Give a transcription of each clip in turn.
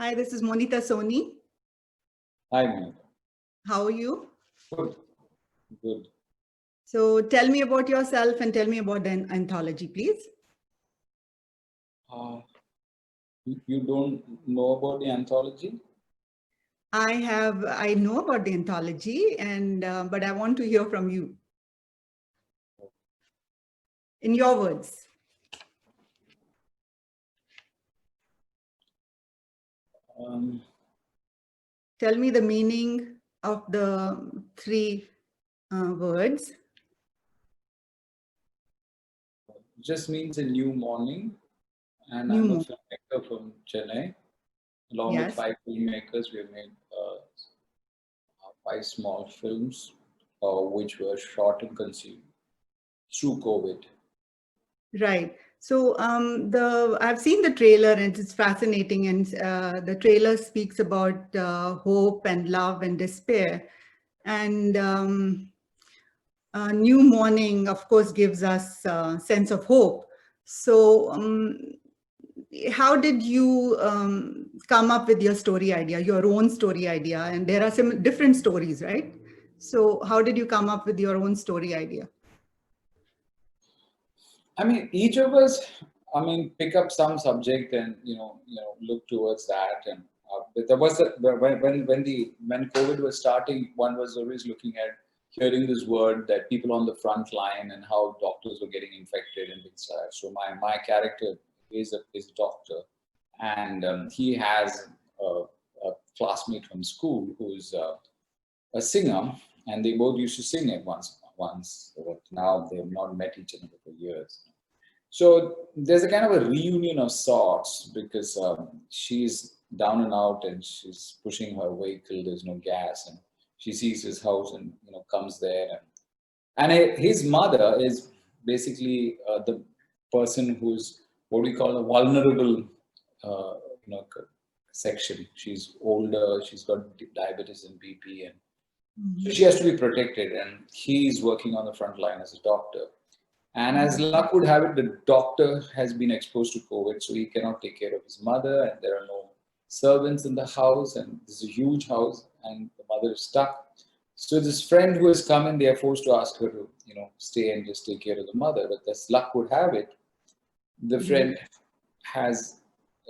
Hi, this is Monita Soni. Hi, Monica. How are you? Good, good. So tell me about yourself and tell me about the anthology, please. Uh, you don't know about the anthology? I know about the anthology, and but I want to hear from you in your words. Tell me the meaning of the three words. Just means a new morning, and New I'm a moon. filmmaker from Chennai. Along with Yes. 5 filmmakers, we have made 5 small films, which were shot and conceived through COVID. Right. So I've seen the trailer and it's fascinating, and the trailer speaks about hope and love and despair, and new morning, of course, gives us a sense of hope. So how did you come up with your story idea, your own story idea? And there are some different stories, right? So how did you come up with your own story idea? I mean, each of us, pick up some subject and look towards that. And but there was when COVID was starting, one was always looking at hearing this word that people on the front line and how doctors were getting infected and things like that. So my character is a doctor, and he has a classmate from school who's a singer, and they both used to sing at once. But now they have not met each other for years. So there's a kind of a reunion of sorts because she's down and out and she's pushing her vehicle. There's no gas, and she sees his house and comes there. His mother is basically the person who's what we call a vulnerable, uh, you know, c- section. She's older. She's got diabetes and BP, and so she has to be protected. And he's working on the front line as a doctor. And as luck would have it, the doctor has been exposed to COVID, so he cannot take care of his mother, and there are no servants in the house, and this is a huge house, and the mother is stuck. So this friend who has come in, they are forced to ask her to, stay and just take care of the mother. But as luck would have it, the friend has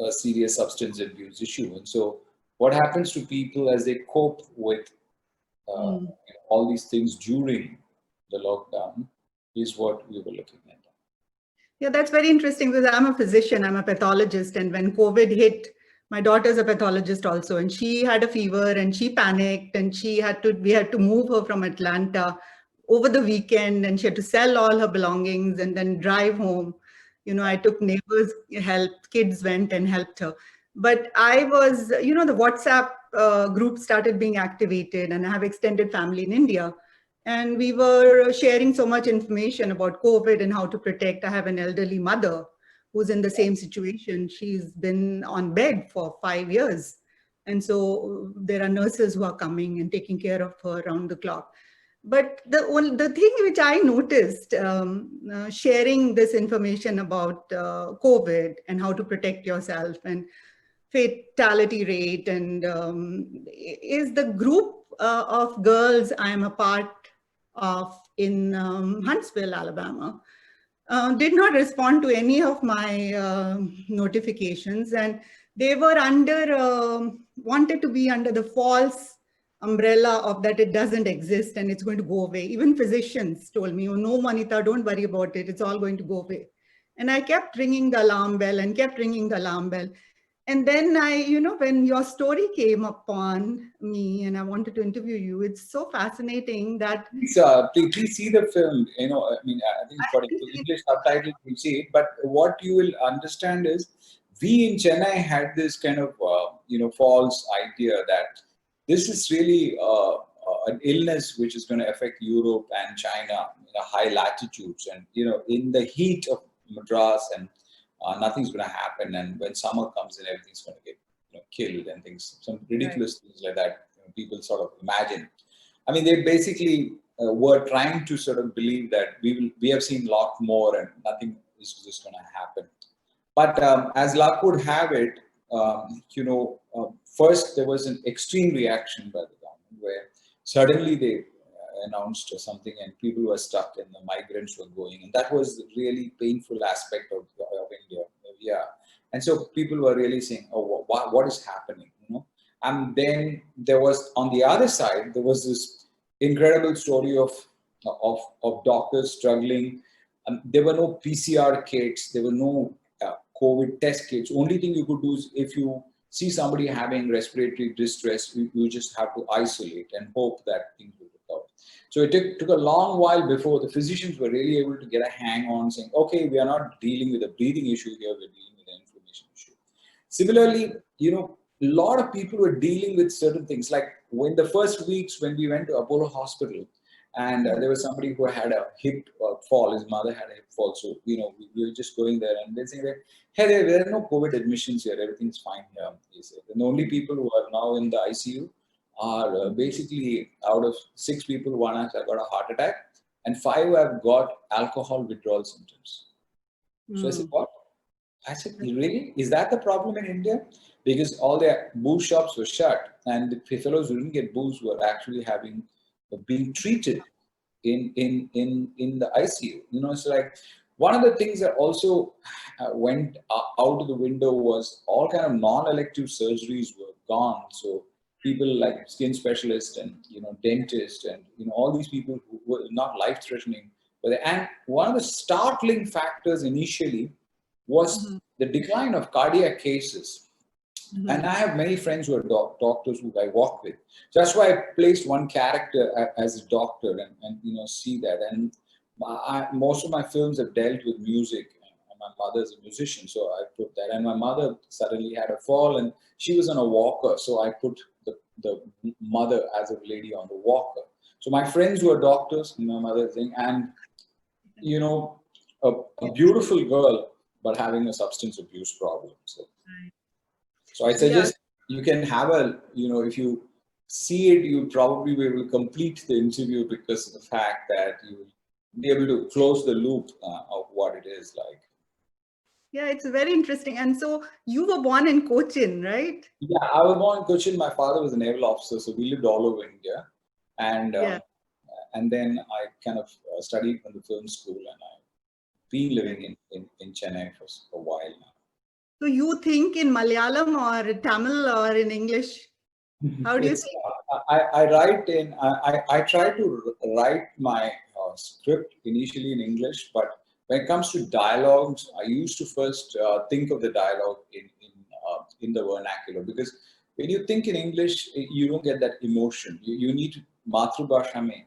a serious substance abuse issue, and so what happens to people as they cope with all these things during the lockdown is what we were looking at. Yeah, that's very interesting because I'm a physician, I'm a pathologist. And when COVID hit, my daughter's a pathologist also, and she had a fever and she panicked and we had to move her from Atlanta over the weekend, and she had to sell all her belongings and then drive home. I took neighbors' help, kids went and helped her. But I was, the WhatsApp group started being activated, and I have extended family in India. And we were sharing so much information about COVID and how to protect. I have an elderly mother who's in the same situation. She's been on bed for 5 years. And so there are nurses who are coming and taking care of her around the clock. But the thing which I noticed sharing this information about COVID and how to protect yourself and fatality rate and is the group of girls I am a part of in Huntsville, Alabama, did not respond to any of my notifications, and they were wanted to be under the false umbrella of that it doesn't exist and it's going to go away. Even physicians told me, oh no, Manita, don't worry about it, it's all going to go away. And I kept ringing the alarm bell and kept ringing the alarm bell. And then when your story came upon me and I wanted to interview you, it's so fascinating that Please see the film. I think for English subtitles you see it, but what you will understand is we in Chennai had this kind of false idea that this is really an illness which is going to affect Europe and China in a high latitudes, and in the heat of Madras, and nothing's going to happen. And when summer comes in, everything's going to get killed and things, some right, ridiculous things like that. People sort of imagine. I mean, they basically were trying to sort of believe that we have seen a lot more and nothing is just going to happen. But as luck would have it, first there was an extreme reaction by the government where suddenly they announced something and people were stuck and the migrants were going. And that was the really painful aspect of India. Yeah. And so people were really saying, oh, what is happening? And then there was, on the other side, there was this incredible story of doctors struggling. There were no PCR kits. There were no COVID test kits. Only thing you could do is if you see somebody having respiratory distress, you just have to isolate and hope that things will recover. So it took a long while before the physicians were really able to get a hang on saying, okay, we are not dealing with a breathing issue here, we're dealing with an inflammation issue. Similarly, a lot of people were dealing with certain things. Like when the first weeks when we went to Apollo Hospital, and there was somebody who had a hip fall. His mother had a hip fall. So, we were just going there and they're saying that, hey, there are no COVID admissions here. Everything's fine here. He said. And the only people who are now in the ICU are basically out of 6 people, 1 has got a heart attack and 5 have got alcohol withdrawal symptoms. So I said, what? I said, really? Is that the problem in India? Because all the booze shops were shut and the fellows who didn't get booze were actually being treated in the ICU. It's like one of the things that also went out of the window was all kind of non-elective surgeries were gone. So people like skin specialists and dentists and all these people who were not life-threatening. And one of the startling factors initially was the decline of cardiac cases. And I have many friends who are doctors who I work with. So that's why I placed one character as a doctor and see that. And most of my films have dealt with music. And my mother is a musician, so I put that. And my mother suddenly had a fall and she was on a walker. So I put the mother as a lady on the walker. So my friends who are doctors, my mother thing, and a beautiful girl, but having a substance abuse problem. So I suggest you can have if you see it, you probably will complete the interview because of the fact that you will be able to close the loop of what it is like. Yeah, it's very interesting. And so you were born in Cochin, right? Yeah, I was born in Cochin. My father was a naval officer, so we lived all over India. And then I kind of studied in the film school and I've been living in Chennai for a while now. So you think in Malayalam or Tamil or in English? How do you think? I try to write my script initially in English, but when it comes to dialogues, I used to first think of the dialogue in the vernacular, because when you think in English, you don't get that emotion. You need to matrubhasha mein,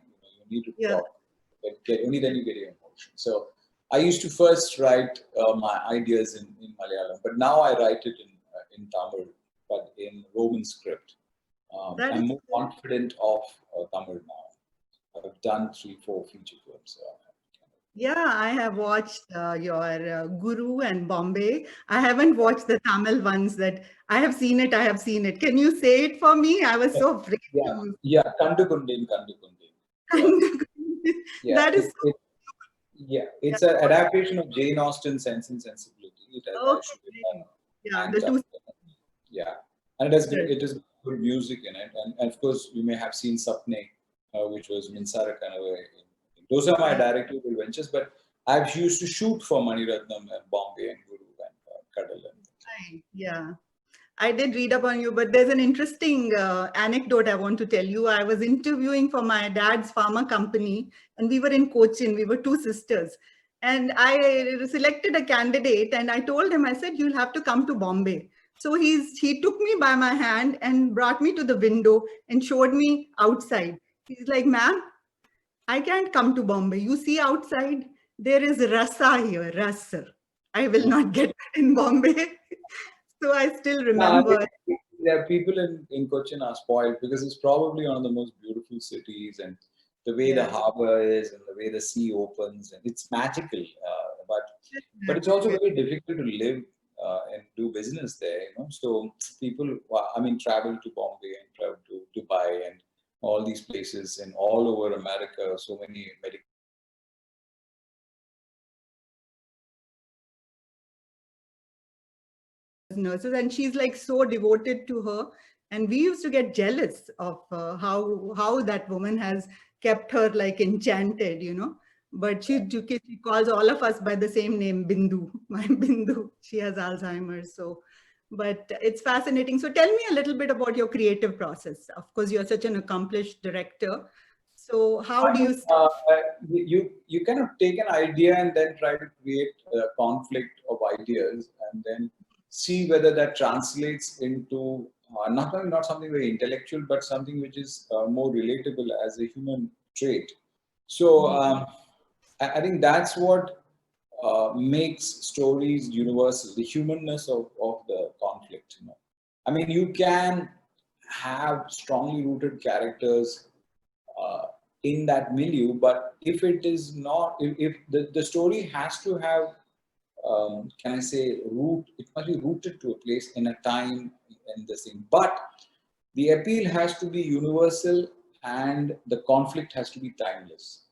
you need to talk. Only then you get your emotion. So I used to first write my ideas in Malayalam, but now I write it in Tamil, but in Roman script. I'm more confident of Tamil now. I've done 3-4 feature films. Yeah, I have watched your Guru and Bombay. I haven't watched the Tamil ones. That I have seen it. I have seen it. Can you say it for me? I was so afraid. Yeah, Kandu Kundin. Yeah, that is. It's an adaptation of Jane Austen's Sense and Sensibility. It has and it has good music in it, and of course you may have seen Sapne, which was Minsara Kanavai. Those are my directorial ventures, but I've used to shoot for Mani Ratnam and Bombay and Guru and Kadal. Yeah. I did read up on you, but there's an interesting anecdote I want to tell you. I was interviewing for my dad's pharma company, and we were in Cochin. We were 2 sisters. And I selected a candidate, and I told him, I said, you'll have to come to Bombay. So he took me by my hand and brought me to the window and showed me outside. He's like, ma'am, I can't come to Bombay. You see outside, there is rasa here, rasa. I will not get that in Bombay. So I still remember. People in Cochin are spoiled because it's probably one of the most beautiful cities, and the way the harbor is and the way the sea opens, and it's magical. But it's also very difficult to live and do business there. So people, travel to Bombay and travel to Dubai and all these places and all over America. So many medical nurses, and she's like so devoted to her. And we used to get jealous of how that woman has kept her like enchanted, you know. But she calls all of us by the same name, Bindu. My Bindu. She has Alzheimer's, so. But it's fascinating. So tell me a little bit about your creative process. Of course, you're such an accomplished director. So how do you start? You kind of take an idea and then try to create a conflict of ideas, and then see whether that translates into not something very intellectual, but something which is more relatable as a human trait. So I think that's what makes stories universal, the humanness of the conflict. You know, I mean, you can have strongly rooted characters in that milieu, but if it is not, if the story has to have, can I say, root, it must be rooted to a place in a time in this thing. But the appeal has to be universal and the conflict has to be timeless.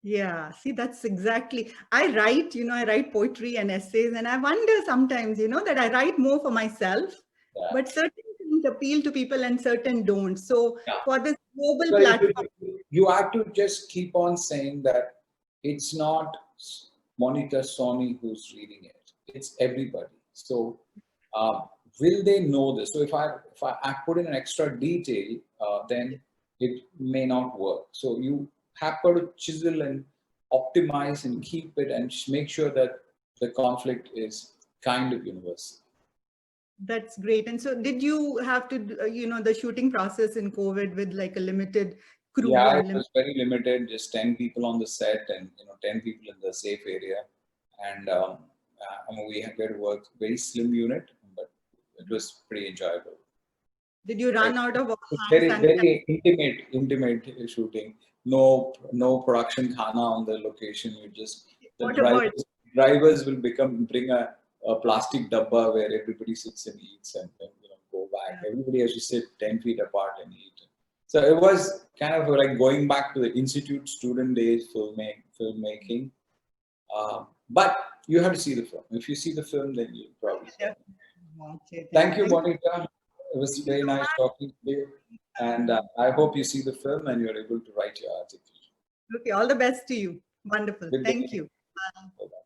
Yeah, see, that's exactly. I write, you know, I write poetry and essays, and I wonder sometimes, you know, that I write more for myself, Yeah. but certain things appeal to people and certain don't. So Yeah. for this global So platform, you have to just keep on saying that it's not Monica Soni who's reading it; it's everybody. So will they know this? So if I put in an extra detail, then it may not work. So you have got to chisel and optimize and keep it and make sure that the conflict is kind of universal. that's great. And so did you have to, you know, the shooting process in COVID with like a limited crew Yeah, it and was very limited, just 10 people on the set and 10 people in the safe area. And I mean, we had to work very slim unit, but it was pretty enjoyable. did you Right. run out of It's hand very intimate shooting. No production khana on the location. You just the What about drivers will bring a plastic dabba where everybody sits and eats and then go back. Everybody has to sit 10 feet apart and eat. So it was kind of like going back to the institute student days filmmaking. But you have to see the film. If you see the film, then you probably. watch it? Thank you, Thank Monica. It was you very so nice much. talking to you. And I hope you see the film and you're able to write your article. Okay, all the best to you. Wonderful. Good Thank day. you. Bye. Bye-bye.